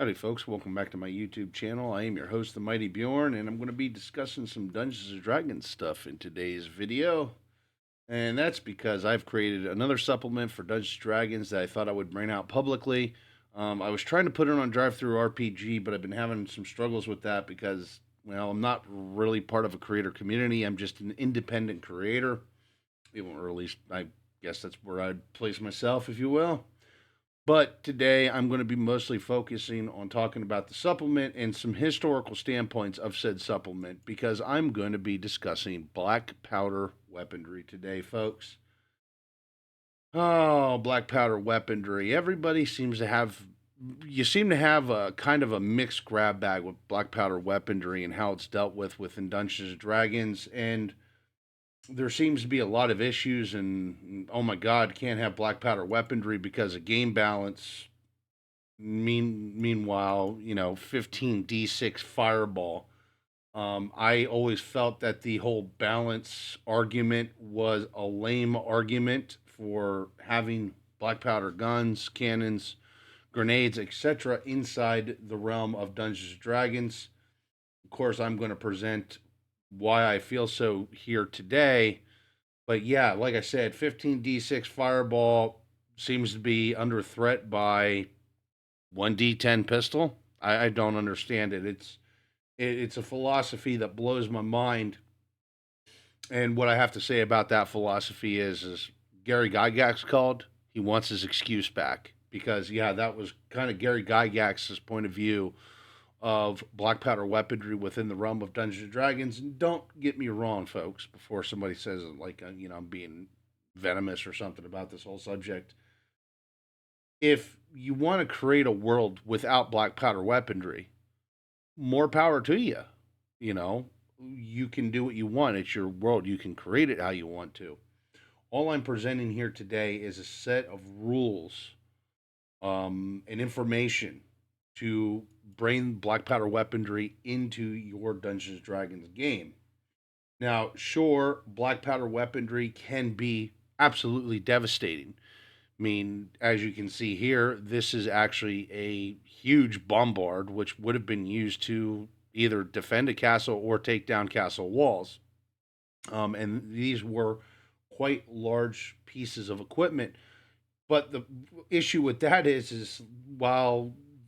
Howdy, folks. Welcome back to my YouTube channel. I am your host, the Mighty Bjorn, and I'm going to be discussing some Dungeons and Dragons stuff in today's video. And that's because I've created another supplement for Dungeons and Dragons that I thought I would bring out publicly. I was trying to put it on TTRPG, but I've been having some struggles with that because, well, I'm not really part of a creator community. I'm just an independent creator, or at least I guess that's where I'd place myself, if you will. But today I'm going to be mostly focusing on talking about the supplement and some historical standpoints of said supplement because I'm going to be discussing black powder weaponry today, folks. Oh, black powder weaponry. Everybody seems to have, you seem to have a kind of a mixed grab bag with black powder weaponry and how it's dealt with within Dungeons and Dragons. And there seems to be a lot of issues and oh my god, can't have black powder weaponry because of game balance. Meanwhile, 15d6 fireball. I always felt that the whole balance argument was a lame argument for having black powder guns, cannons, grenades, etc. inside the realm of Dungeons and Dragons. Of course, I'm going to present why I feel so here today. But yeah, like I said, 15d6 fireball seems to be under threat by 1d10 pistol. I don't understand it. It's a philosophy that blows my mind. And what I have to say about that philosophy is Gary Gygax called. He wants his excuse back because yeah, that was kind of Gary Gygax's point of view of black powder weaponry within the realm of Dungeons and Dragons. And don't get me wrong, folks, before somebody says like I'm being venomous or something about this whole subject. If you want to create a world without black powder weaponry, more power to you. You know, you can do what you want. It's your world. You can create it how you want to. All I'm presenting here today is a set of rules and information to bring black powder weaponry into your Dungeons and Dragons game. Now, sure, black powder weaponry can be absolutely devastating. I mean, as you can see here, this is actually a huge bombard, which would have been used to either defend a castle or take down castle walls. And these were quite large pieces of equipment. But the issue with that is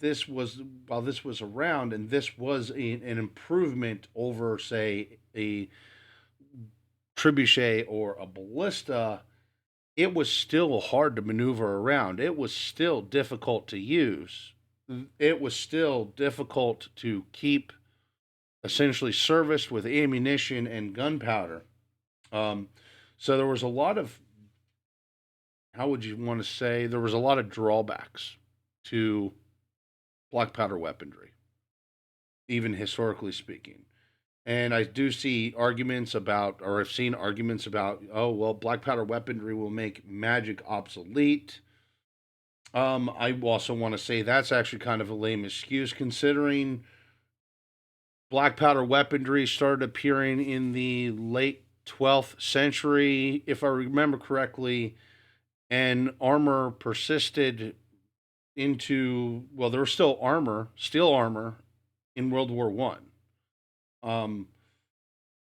this was while this was around, and this was an improvement over, say, a trebuchet or a ballista, it was still hard to maneuver around. It was still difficult to use. It was still difficult to keep essentially serviced with ammunition and gunpowder. Um, so there was a lot of, how would you want to say, there was a lot of drawbacks to black powder weaponry, even historically speaking. And I do see arguments about, or I've seen arguments about, oh, well, black powder weaponry will make magic obsolete. I also want to say that's actually kind of a lame excuse considering black powder weaponry started appearing in the late 12th century, if I remember correctly, and armor persisted into, well, there was still armor, steel armor in World War One. And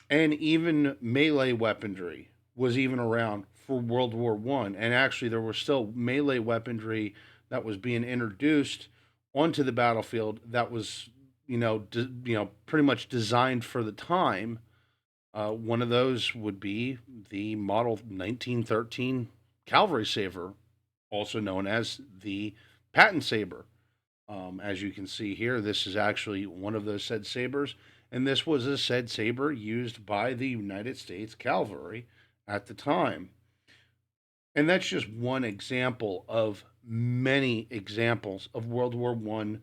even melee weaponry was even around for World War One, and actually there was still melee weaponry that was being introduced onto the battlefield that was pretty much designed for the time. One of those would be the Model 1913 Cavalry Saber, also known as the Patent Saber. As you can see here, this is actually one of those said sabers, and this was a said saber used by the United States Cavalry at the time. And that's just one example of many examples of World War One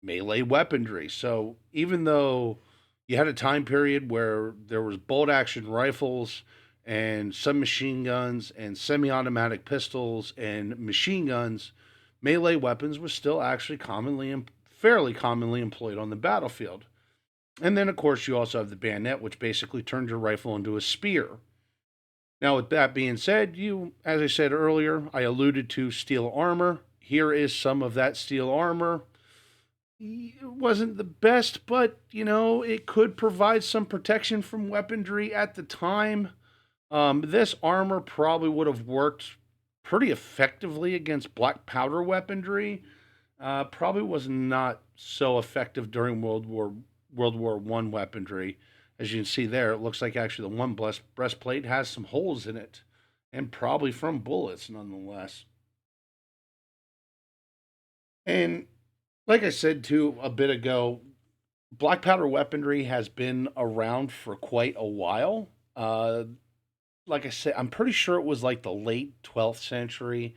melee weaponry. So even though you had a time period where there was bolt action rifles and submachine guns and semi-automatic pistols and machine guns, melee weapons was still actually fairly commonly employed on the battlefield. And then, of course, you also have the bayonet, which basically turns your rifle into a spear. Now, with that being said, as I said earlier, I alluded to steel armor. Here is some of that steel armor. It wasn't the best, but it could provide some protection from weaponry at the time. This armor probably would have worked pretty effectively against black powder weaponry. Probably was not so effective during World War I weaponry. As you can see there, it looks like actually the one breastplate has some holes in it, and probably from bullets nonetheless. And like I said too a bit ago, black powder weaponry has been around for quite a while. Like I said, I'm pretty sure it was like the late 12th century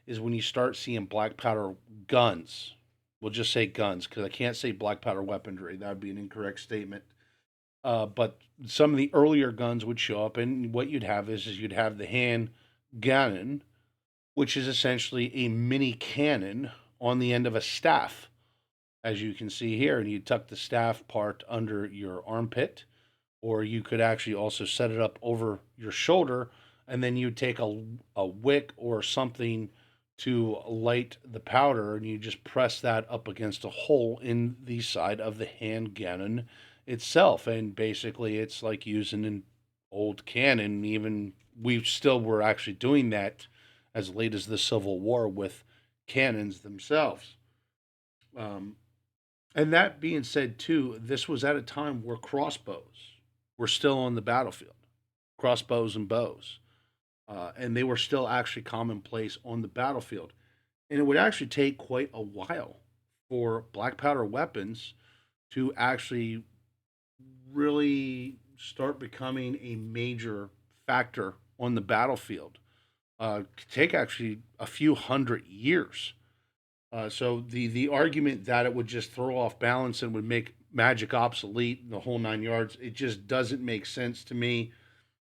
is when you start seeing black powder guns. We'll just say guns because I can't say black powder weaponry. That would be an incorrect statement. But some of the earlier guns would show up, and what you'd have is you'd have the hand cannon, which is essentially a mini cannon on the end of a staff, as you can see here. And you tuck the staff part under your armpit, or you could actually also set it up over your shoulder, and then you take a wick or something to light the powder, and you just press that up against a hole in the side of the hand cannon itself. And basically, it's like using an old cannon. Even we still were actually doing that as late as the Civil War with cannons themselves. Um, and that being said, too, this was at a time where crossbows were still on the battlefield, crossbows and bows, and they were still actually commonplace on the battlefield. And it would actually take quite a while for black powder weapons to actually really start becoming a major factor on the battlefield. Could take actually a few hundred years. So the argument that it would just throw off balance and would make magic obsolete, the whole 9 yards, it just doesn't make sense to me,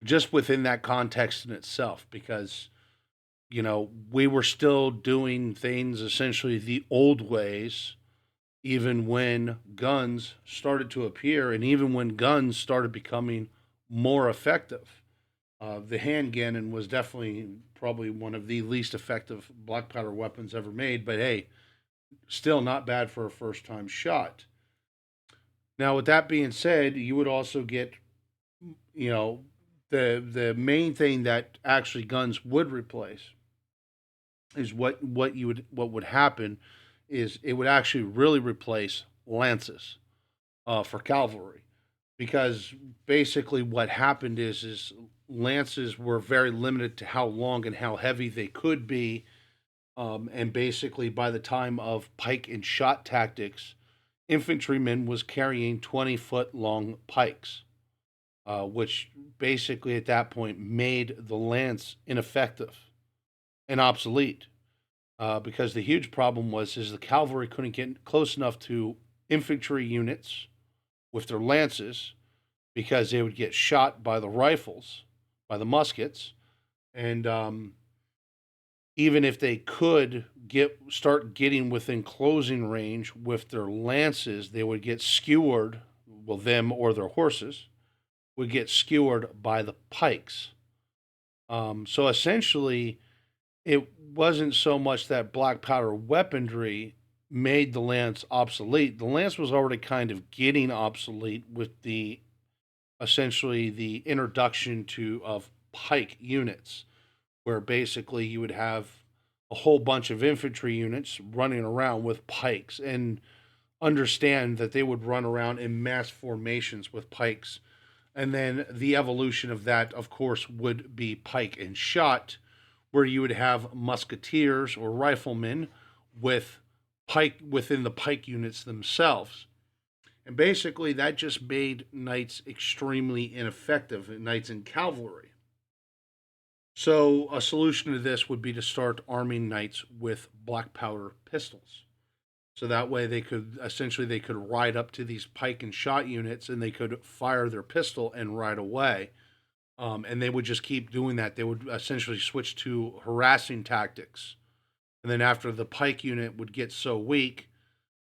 just within that context in itself, because we were still doing things essentially the old ways, even when guns started to appear, and even when guns started becoming more effective. The hand cannon was definitely probably one of the least effective black powder weapons ever made, but hey, still not bad for a first time shot. Now, with that being said, you would also get, you know, the main thing that actually guns would replace is what would happen is it would actually really replace lances for cavalry, because basically what happened is lances were very limited to how long and how heavy they could be. And basically, by the time of pike and shot tactics, infantrymen was carrying 20-foot long pikes, which basically at that point made the lance ineffective and obsolete. Because the huge problem was is the cavalry couldn't get close enough to infantry units with their lances because they would get shot by the rifles, by the muskets, and even if they could start getting within closing range with their lances, they would get skewered. Well, them or their horses would get skewered by the pikes. So essentially, it wasn't so much that black powder weaponry made the lance obsolete. The lance was already kind of getting obsolete with the essentially the introduction to of pike units, where basically you would have a whole bunch of infantry units running around with pikes, and understand that they would run around in mass formations with pikes. And then the evolution of that, of course, would be pike and shot, where you would have musketeers or riflemen with pike within the pike units themselves. And basically, that just made knights extremely ineffective, knights in cavalry. So, a solution to this would be to start arming knights with black powder pistols. So that way they could ride up to these pike and shot units, and they could fire their pistol and ride away. And they would just keep doing that. They would essentially switch to harassing tactics. And then after the pike unit would get so weak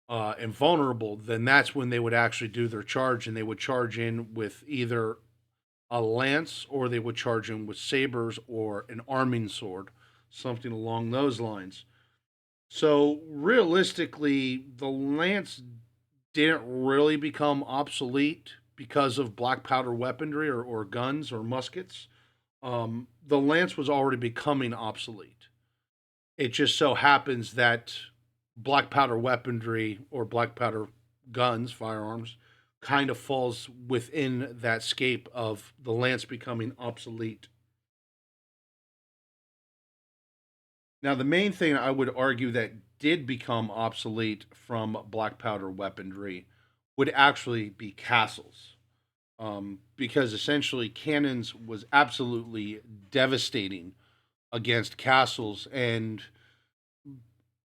and vulnerable, then that's when they would actually do their charge, and they would charge in with either a lance, or they would charge in with sabers or an arming sword, something along those lines. So realistically, the lance didn't really become obsolete because of black powder weaponry or guns or muskets. The lance was already becoming obsolete. It just so happens that black powder weaponry or black powder guns, firearms, kind of falls within that scape of the lance becoming obsolete. Now, the main thing I would argue that did become obsolete from black powder weaponry would actually be castles. Because essentially cannons was absolutely devastating against castles, and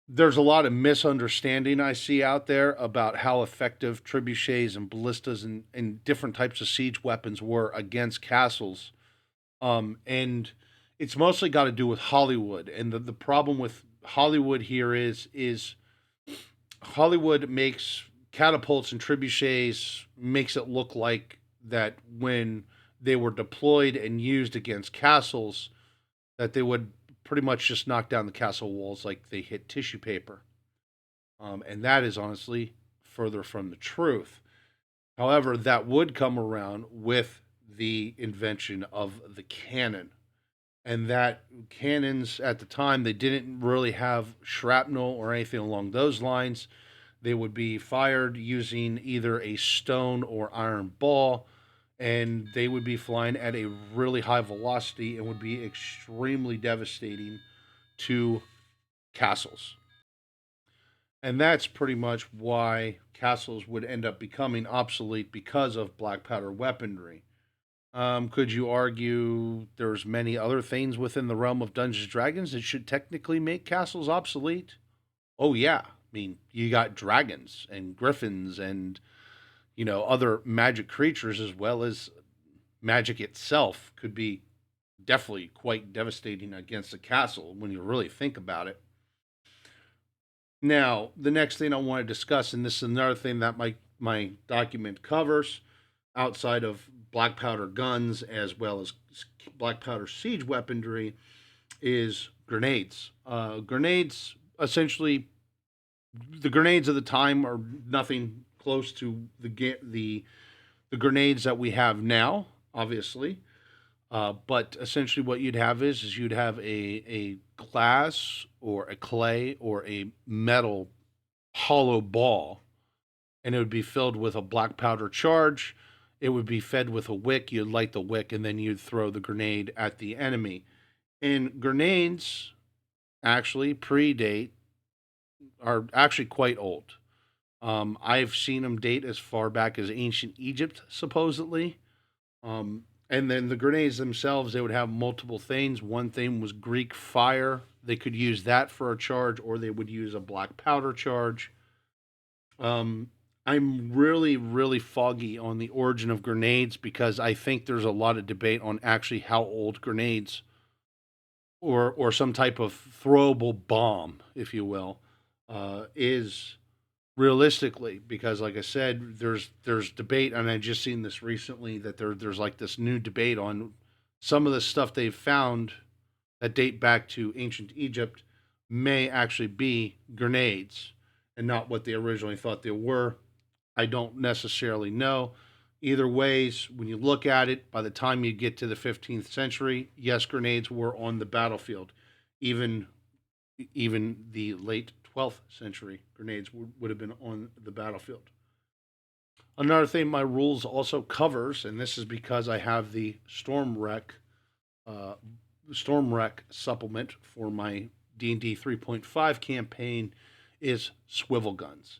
there's a lot of misunderstanding I see out there about how effective trebuchets and ballistas and different types of siege weapons were against castles. And it's mostly got to do with Hollywood. And the problem with Hollywood here is Hollywood makes catapults and trebuchets makes it look like that when they were deployed and used against castles, that they would pretty much just knock down the castle walls like they hit tissue paper. And that is honestly further from the truth. However, that would come around with the invention of the cannon. And that cannons at the time, they didn't really have shrapnel or anything along those lines. They would be fired using either a stone or iron ball, and they would be flying at a really high velocity and would be extremely devastating to castles. And that's pretty much why castles would end up becoming obsolete because of black powder weaponry. Could you argue there's many other things within the realm of Dungeons and Dragons that should technically make castles obsolete? Oh yeah. I mean, you got dragons and griffins and other magic creatures, as well as magic itself could be definitely quite devastating against a castle when you really think about it. Now, the next thing I want to discuss, and this is another thing that my document covers, outside of black powder guns as well as black powder siege weaponry, is grenades. Grenades, essentially, the grenades of the time are nothing close to the grenades that we have now, obviously. But essentially, what you'd have is you'd have a glass or a clay or a metal hollow ball, and it would be filled with a black powder charge. It would be fed with a wick. You'd light the wick, and then you'd throw the grenade at the enemy. And grenades actually predate are actually quite old. I've seen them date as far back as ancient Egypt, supposedly. And then the grenades themselves, they would have multiple things. One thing was Greek fire. They could use that for a charge, or they would use a black powder charge. Um, I'm really, really foggy on the origin of grenades because I think there's a lot of debate on actually how old grenades or some type of throwable bomb, if you will, is realistically. Because, like I said, there's debate, and I just seen this recently that there's like this new debate on some of the stuff they've found that date back to ancient Egypt may actually be grenades and not what they originally thought they were. I don't necessarily know. Either ways, when you look at it, by the time you get to the 15th century, yes, grenades were on the battlefield. Even even the late 12th century, grenades would have been on the battlefield. Another thing my rules also covers, and this is because I have the uh, Storm Wreck supplement for my D&D 3.5 campaign, is swivel guns.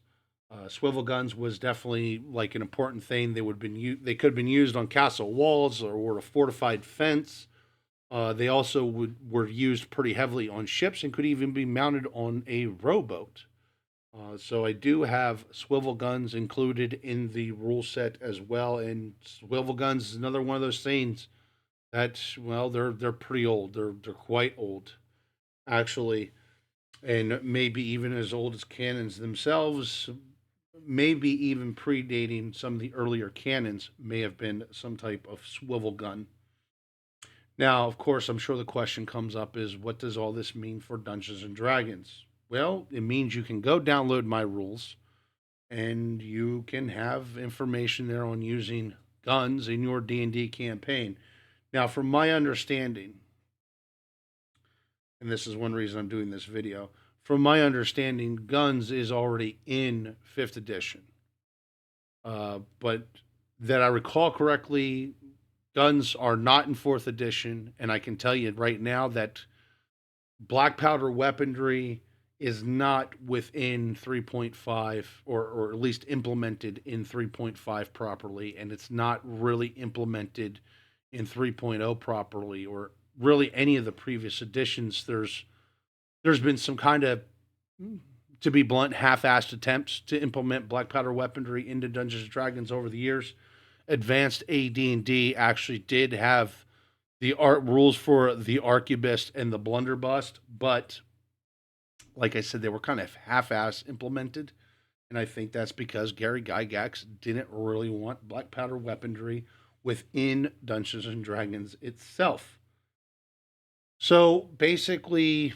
Swivel guns was definitely like an important thing. They could have been used on castle walls or a fortified fence. They also were used pretty heavily on ships and could even be mounted on a rowboat. So I do have swivel guns included in the rule set as well, and swivel guns is another one of those things that, well, they're pretty old. They're quite old actually, and maybe even as old as cannons themselves. Maybe even predating some of the earlier cannons may have been some type of swivel gun. Now, of course, I'm sure the question comes up is what does all this mean for Dungeons and Dragons? Well, it means you can go download my rules and you can have information there on using guns in your D&D campaign. Now, from my understanding, and this is one reason I'm doing this video, from my understanding, guns is already in 5th edition. But that I recall correctly, guns are not in 4th edition, and I can tell you right now that black powder weaponry is not within 3.5 or at least implemented in 3.5 properly, and it's not really implemented in 3.0 properly, or really any of the previous editions. There's been some kind of, to be blunt, half-assed attempts to implement black powder weaponry into Dungeons and Dragons over the years. Advanced AD&D actually did have the art rules for the arquebus and the blunderbuss, but like I said, they were kind of half-ass implemented, and I think that's because Gary Gygax didn't really want black powder weaponry within Dungeons and Dragons itself. So basically,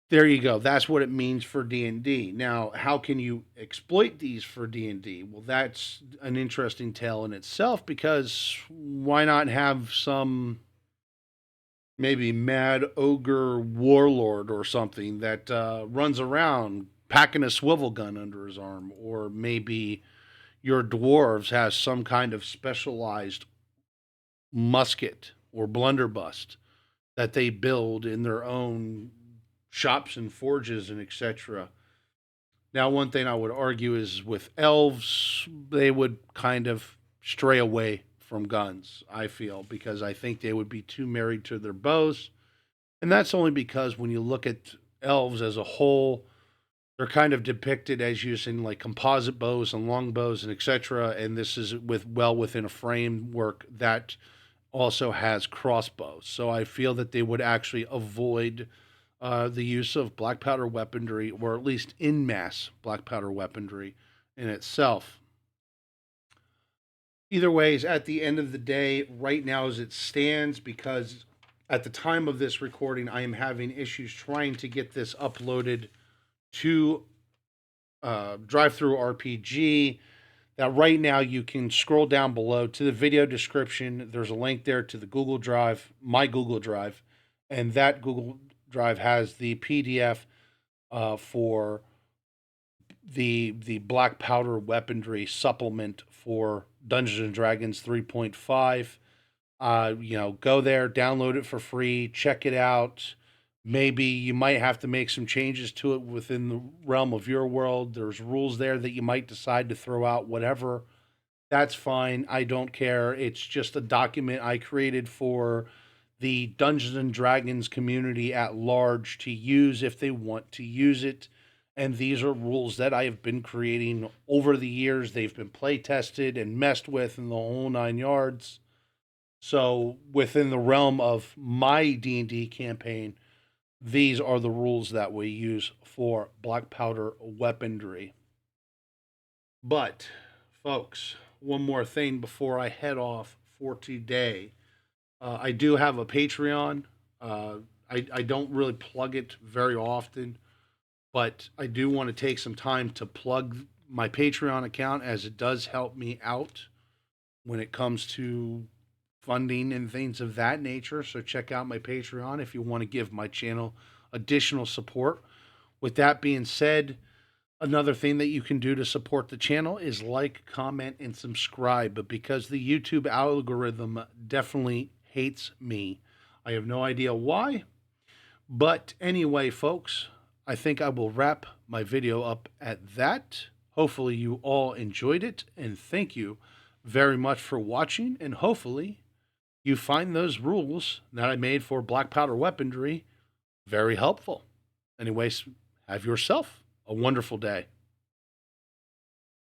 there you go. That's what it means for D&D. Now, how can you exploit these for D&D? Well, that's an interesting tale in itself, because why not have some maybe mad ogre warlord or something that runs around packing a swivel gun under his arm, or maybe your dwarves has some kind of specialized musket or blunderbuss that they build in their own shops and forges and etc. Now, one thing I would argue is with elves, they would kind of stray away from guns, I feel, because I think they would be too married to their bows. And that's only because when you look at elves as a whole, they're kind of depicted as using like composite bows and long bows and etc. And this is within a framework that also has crossbows. So I feel that they would actually avoid the use of black powder weaponry, or at least in mass black powder weaponry in itself. Either ways, at the end of the day, right now as it stands, because at the time of this recording, I am having issues trying to get this uploaded to Drive Through RPG. Now, right now, you can scroll down below to the video description. There's a link there to the Google Drive, my Google Drive, and that Google Drive has the PDF for the black powder weaponry supplement for Dungeons and Dragons 3.5. Go there, download it for free, check it out. Maybe you might have to make some changes to it within the realm of your world. There's rules there that you might decide to throw out, whatever. That's fine. I don't care. It's just a document I created for the Dungeons and Dragons community at large to use if they want to use it. And these are rules that I have been creating over the years. They've been play tested and messed with in the whole 9 yards. So within the realm of my D&D campaign, these are the rules that we use for black powder weaponry. But, folks, one more thing before I head off for today. I do have a Patreon. I don't really plug it very often, but I do want to take some time to plug my Patreon account, as it does help me out when it comes to funding and things of that nature. So check out my Patreon if you want to give my channel additional support. With that being said, another thing that you can do to support the channel is like, comment, and subscribe. But because the YouTube algorithm definitely hates me, I have no idea why. But anyway, folks, I think I will wrap my video up at that. Hopefully you all enjoyed it, and thank you very much for watching, and hopefully you find those rules that I made for black powder weaponry very helpful. Anyways, have yourself a wonderful day.